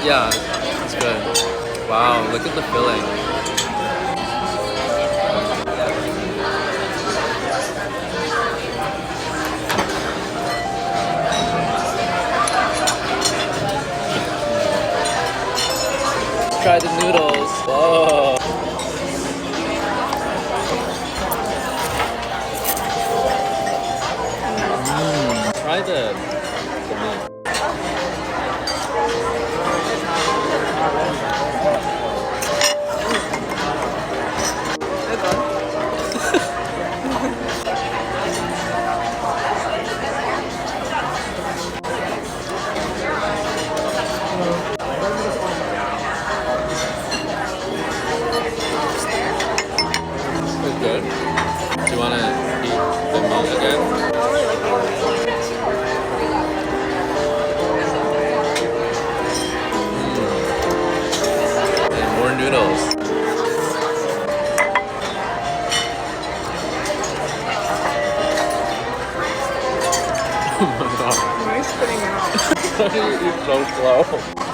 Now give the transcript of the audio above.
Yeah, it's good. Wow, look at the filling. Let's try the noodles. Whoa. Try the meat. It's good. Do you want to eat the meat again? I don't really like it. And more noodles. Oh my god. Why are you spitting it out? Why do you eat so slow?